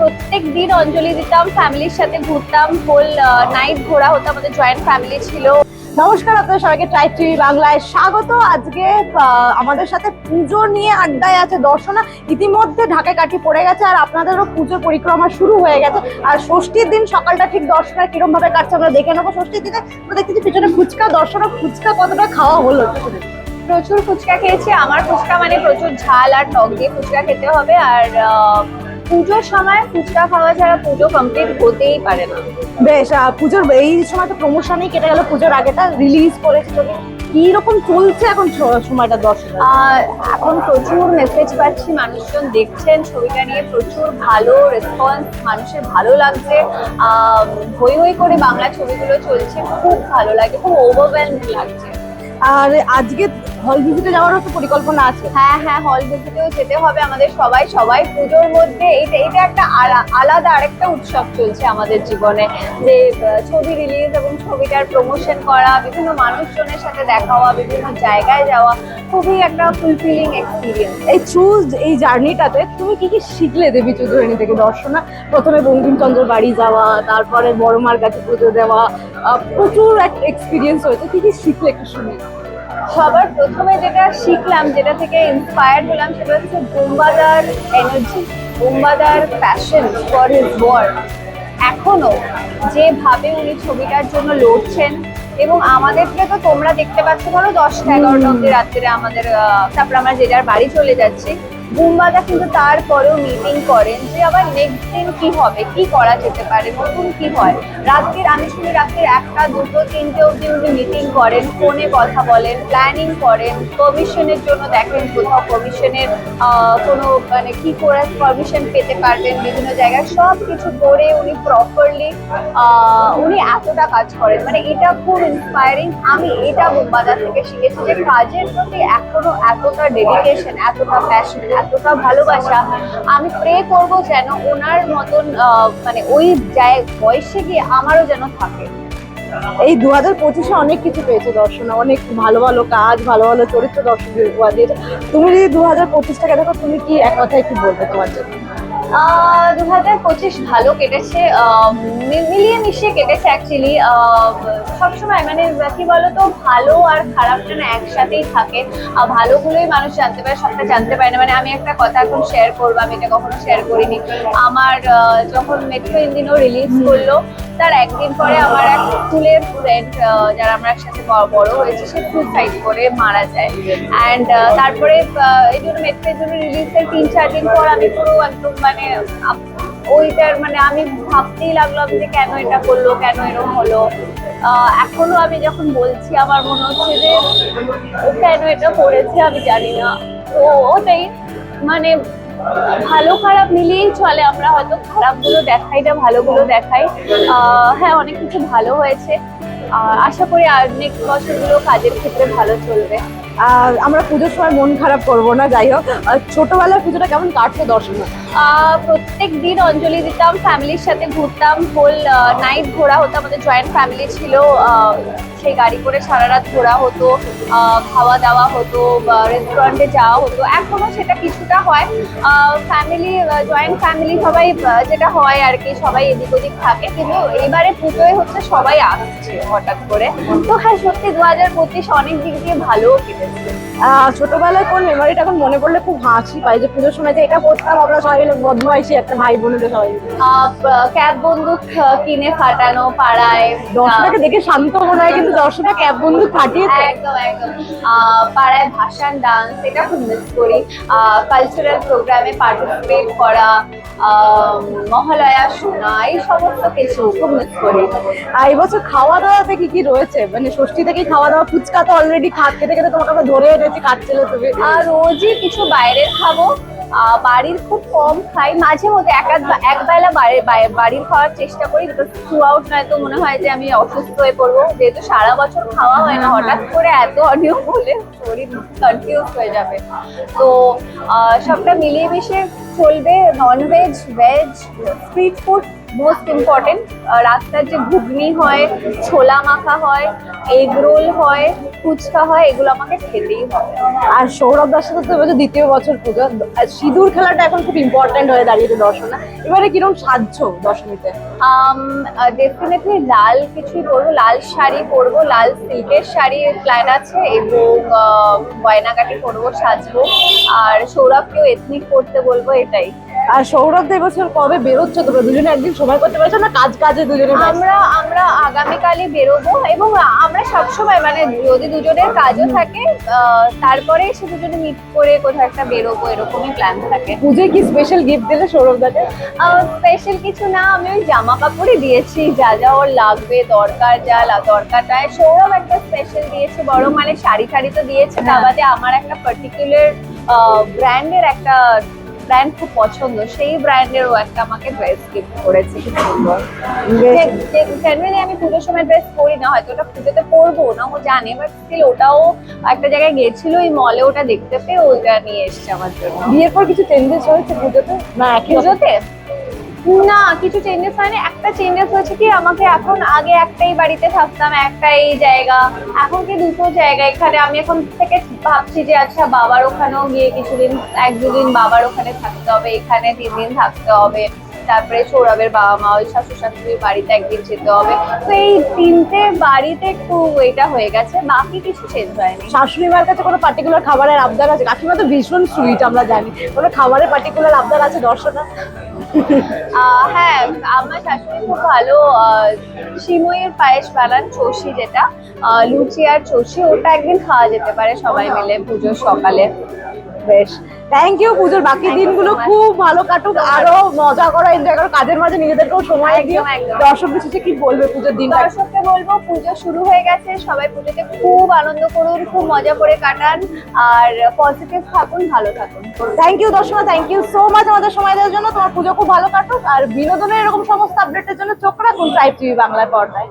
প্রত্যেক দিন অঞ্জলি দিতাম, ফ্যামিলির সাথে ঘুরতাম, হোল নাইট ঘোরা হতো, আমাদের জয়েন্ট ফ্যামিলি ছিল। নমস্কার, আপনাদের সবাইকে ট্রাইব টিভি বাংলায় স্বাগত। আজকে আমাদের সাথে পুজো নিয়ে আড্ডায় আছে দর্শনা। ইতিমধ্যে ঢাকে কাঠি পড়ে গেছে আর আপনাদেরও পুজোর পরিক্রমা শুরু হয়ে গেছে। আর ষষ্ঠীর দিন সকালটা ঠিক দর্শনার কিরম ভাবে কাটছে আমরা দেখে নেবো। ষষ্ঠীর দিনে তো দেখতেছি পিছনে ফুচকা, দর্শনা ফুচকা কতটা খাওয়া হলো? প্রচুর ফুচকা খেয়েছি। আমার ফুচকা মানে প্রচুর ঝাল আর টক দিয়ে ফুচকা খেতে হবে। আর পুজোর সময় ফুচকা খাওয়া ছাড়া পুজো কমপ্লিট হতেই পারে না। বেশ, পুজোর এই সময় তো প্রমোশনেই কেটে গেল, পুজোর আগেটা রিলিজ করেছে ছবি। কি রকম চলছে এখন সময়টা দর্শক? এখন প্রচুর মেসেজ পাচ্ছি, মানুষজন দেখছেন ছবিটা নিয়ে, প্রচুর ভালো রেসপন্স, মানুষের ভালো লাগছে। হই হই করে বাংলা ছবিগুলো চলছে, খুব ভালো লাগে, খুব ওভারওয়েলমিং লাগছে। আর আজকে হল ভিজিটে যাওয়ারও তো পরিকল্পনা আছে? হ্যাঁ, হল ভিজিটেও যেতে হবে আমাদের সবাই পুজোর মধ্যে। এটা একটা আলাদা আরেকটা উৎসব চলছে আমাদের জীবনে, যে ছবি রিলিজ এবং ছবিটার প্রমোশন করা, বিভিন্ন মানুষজনের সাথে দেখা হওয়া, বিভিন্ন জায়গায় যাওয়া, খুবই একটা ফুলফিলিং এক্সপিরিয়েন্স। এই এই জার্নিটাতে তুমি কি কি শিখলে দেবী চৌধুরানী থেকে দর্শনা? প্রথমে বঙ্কিমচন্দ্রের বাড়ি যাওয়া, তারপরে বড় মার কাছে পুজো দেওয়া, প্রচুর একটা এক্সপিরিয়েন্স হয়েছে। কি কি শিখলে একটু শুনি। সবার প্রথমে যেটা শিখলাম, যেটা থেকে ইন্সপায়ার্ড হলাম, সেটা হচ্ছে বুম্বাদার এনার্জি, বুম্বাদার প্যাশন ফর হিজ ওয়ার্ক। এখনো যেভাবে উনি ছবিটার জন্য লড়ছেন, এবং আমাদেরকে তো তোমরা দেখতে পাচ্ছ, ধরো 10টা-11টা অব্দি রাত্রে আমাদের, তারপর আমরা যে যার বাড়ি চলে যাচ্ছি। বুম্বাদা কিন্তু তারপরেও মিটিং করেন যে আবার নেক্সট দিন কি হবে, কি করা যেতে পারে, নতুন কি হয়। আমি শুনি রাত্রির 1টা, 2টো, 3টে অব্দি উনি মিটিং করেন, ফোনে কথা বলেন, প্ল্যানিং করেন, পারমিশনের জন্য দেখেন কোথাও পারমিশনের কোনো মানে কি করে পারমিশন পেতে পারবেন বিভিন্ন জায়গায়, সব কিছু করে উনি প্রপারলি উনি এতটা কাজ করেন। মানে এটা খুব ইন্সপায়ারিং। আমি এটা বুম্বাদা থেকে শিখেছি যে কাজের প্রতি এখনো এতটা ডেডিকেশন, এতটা প্যাশন, এতটা ভালোবাসা। আমি প্রে করব যেন ওনার মতন মানে ওই বয়সে গিয়ে আমারও যেন থাকে। এই 2025-এ অনেক কিছু পেয়েছে দর্শনা, অনেক ভালো ভালো কাজ, ভালো ভালো চরিত্র দর্শকদের উপহার দিয়েছে। তুমি যদি 2025টাকে দেখো, তুমি কি এক কথায় কি বলবে তোমার জন্য? 2025 ভালো কেটেছে, মিলিয়ে মিশিয়ে কেটেছে অ্যাকচুয়ালি। সবসময় মানে কি বলতো, ভালো আর খারাপটা না একসাথেই থাকে। ভালোগুলোই মানুষ জানতে পারে, সবটা জানতে পারে না। মানে আমি একটা কথা এখন শেয়ার করবো, আমি এটা কখনো শেয়ার করিনি। আমার যখন মেট্রো ইঞ্জিনও রিলিজ করলো, তার একদিন পরে আমার এক স্কুলের ফ্রেন্ড, যারা আমরা একসাথে বড় হয়েছে, সে সুইসাইড করে মারা যায়। অ্যান্ড তারপরে এই জন্য মেট্রো ইঞ্জিন রিলিজের 3-4 দিন পর আমি পুরো একদম মানে ওইটার মানে আমি ভাবতেই লাগলাম যে কেন এটা করলো, কেন এরকম হলো। এখনো আমি যখন বলছি আমার মনে হচ্ছে যে ও কেন এটা করেছে, আমি জানি না। তো ওটাই মানে ভালো খারাপ মিলিয়েই চলে। আমরা হয়তো খারাপগুলো দেখাই না, ভালোগুলো দেখাই। হ্যাঁ, অনেক কিছু ভালো হয়েছে। আশা করি আর নেক্সট বছরগুলো কাজের ক্ষেত্রে ভালো চলবে। আমরা পুজোর সময় মন খারাপ করবো না। যাই হোক, ছোটবেলার পুজোটা কেমন কাটছে দর্শনা? প্রত্যেক দিন অঞ্জলি দিতাম, ফ্যামিলির সাথে ঘুরতাম, হোল নাইট ঘোরা হতো, আমাদের জয়েন্ট ফ্যামিলি ছিল। সেই গাড়ি করে সারা রাত ঘোরা হতো, খাওয়া দাওয়া হতো, রেস্টুরেন্টে যাওয়া হতো। এখনো সেটা কিছুটা হয়। ফ্যামিলি, জয়েন্ট ফ্যামিলি সবাই যেটা হয় আর কি, সবাই এদিক ওদিক থাকে। কিন্তু এবারে পুজোয় হচ্ছে সবাই আসছে হঠাৎ করে। তো হ্যাঁ, সত্যি 2025 অনেক দিক দিয়ে ভালো কেটেছে। ছোটবেলায় কোন মেমোরিটা এখন মনে পড়লে খুব হাসি পায়, যে পুজোর সময় যে এটা করতাম আমরা সবাই মিলে, বদমাইশি একটা ভাই বোনেদের সবাই মিলে? ক্যাব বন্দুক কিনে ফাটানো পাড়ায়। দর্শনাকে দেখে শান্ত মনে হয়, কিন্তু দর্শনা ক্যাব বন্দুক ফাটিয়েছে। একদম একদম। পাড়ায় ভাসান ডান্স, এটা খুব মিস করি। কালচারাল প্রোগ্রামে পার্টিসিপেট করা, মহালয়া শোনা, এই সমস্ত কিছু খুব মিস করি। এই বছর খাওয়া দাওয়াতে কি কি রয়েছে? মানে ষষ্ঠী থেকেই খাওয়া দাওয়া, ফুচকা তো অলরেডি খেতে খেতে তোমাকে আমরা ধরে এনেছি, খাচ্ছিলে তুমি। আর রোজই কিছু বাইরের খাবো, বাড়ির খুব কম খাই। মাঝে মধ্যে একবেলা বাড়ির খাওয়ার চেষ্টা করি, বিকজ থ্রু আউট নয়তো মনে হয় যে আমি অসুস্থ হয়ে পড়বো। যেহেতু সারা বছর খাওয়া হয় না, হঠাৎ করে এত অনিয়ম হলে শরীর কনফিউজ হয়ে যাবে। তো সবটা মিলিয়ে মিশিয়ে চলবে। Non veg, veg, street food most important. রাস্তার যে ঘুগনি হয়, ছোলা মাখা হয়, এগ রোল হয়, ফুচকা হয়, এগুলো আমাকে খেতেই হবে। আর সৌরভ দার সাথে তো এবার দ্বিতীয় বছর পুজো, আর সিঁদুর খেলাটা এখন খুব ইম্পর্টেন্ট হয়ে দাঁড়িয়েছে দর্শনা। এবারে কিরকম সাজছো দশমীতে? ডেফিনেটলি লাল কিছুই পরবো, লাল শাড়ি পরবো, লাল সিল্কের শাড়ি প্ল্যান আছে, এবং গয়নাগাটি পরবো, সাজবো। আর সৌরভকেও এথনিক পরতে বলবো, এটাই। আর সৌরভ দা এবছর কবে বেরোচ্ছ তোমরা দুজনে? একদিন সময় করতে পারছো না? কাজ কাজে দুজনে ব্যস্ত। আমরা আগামীকালই বেরোবো, এবং আমরা সবসময় মানে যদি দুজনের কাজও থাকে তারপরে সে দুজনে মিট করে কোথাও একটা বেরোবো, এরকমই প্ল্যান থাকে। পুজোয় কি স্পেশাল গিফট দিলে সৌরভ দাকে? স্পেশাল কিছু না, আমি ওই জামা কাপড়ই দিয়েছি, যা যা ওর লাগবে, দরকার দরকারটায়। সৌরভ একটা স্পেশাল দিয়েছে, বড় মানে শাড়ি টাড়ি তো দিয়েছে, তা বাদে আমার একটা পার্টিকুলার ব্র্যান্ডের একটা ব্র্যান্ড খুব পছন্দ, সেই ব্র্যান্ডেরও একটা আমাকে ড্রেস গিফট করেছে, খুব সুন্দর। জেনারেলি আমি পুজোর সময় ড্রেস পরি না, হয়তো ওটা পুজোতে পরবো না, ও জানে, বাট স্টিল ওটাও একটা জায়গায় গেছিল, ওই মলে ওটা দেখতে পেয়ে ওইটা নিয়ে এসছে আমার জন্য। বিয়ের পর কিছু চেঞ্জেস হয়েছে পুজোতে না? একই রকম? পুজোতে না, কিছু চেঞ্জেস হয়নি। একটা চেঞ্জেস হয়েছে কি, আমাকে এখন আগে একটাই বাড়িতে থাকতাম, একটাই জায়গা, এখন কি দুটো জায়গা। এখানে আমি এখন থেকে ভাবছি যে আচ্ছা বাবার ওখানেও গিয়ে কিছুদিন, এক দুদিন বাবার ওখানে থাকতে হবে, এখানে 3 দিন থাকতে হবে, তারপরে সৌরভের বাবা মা ওই শ্বশুর শাশুড়ির বাড়িতে একদিন যেতে হবে। তো এই 3টে বাড়িতে একটু এটা হয়ে গেছে, বাকি কিছু চেঞ্জ হয়নি। শাশুড়ি মার কাছে কোনো পার্টিকুলার খাবারের আবদার আছে? কাকিমা তো ভীষণ সুইট, আমরা জানি। কোনো খাবারের পার্টিকুলার আবদার আছে দর্শনা? হ্যাঁ, আমার শাশুড়ি খুব ভালো সিমইয়ের পায়েস বানান, চষি যেটা, লুচি আর চষি, ওটা একদিন খাওয়া যেতে পারে সবাই মিলে পুজোর সকালে। বেশ, থ্যাংক ইউ। পুজোর বাকি Thank you দিনগুলো so much. খুব ভালো কাটুক, আরো মজা করো, এনজয় করো, কাজের মাঝে নিজেদেরকেও সময় একদম, দিও। একদম। দর্শক বিশেষে কি বলবে পুজোর দিনটা? দর্শককে বলবো পুজো শুরু হয়ে গেছে, সবাই পুজোতে খুব আনন্দ করুন, খুব মজা করে কাটান, আর পজিটিভ থাকুন, ভালো থাকুন। Thank you Darshana, thank you so much আমাদের সময় দেওয়ার জন্য। তোমার পুজো খুব ভালো কাটুক, আর বিনোদনের এরকম সমস্ত আপডেটের জন্য চোখ রাখুন ট্রাইব টিভি বাংলার পর্দায়।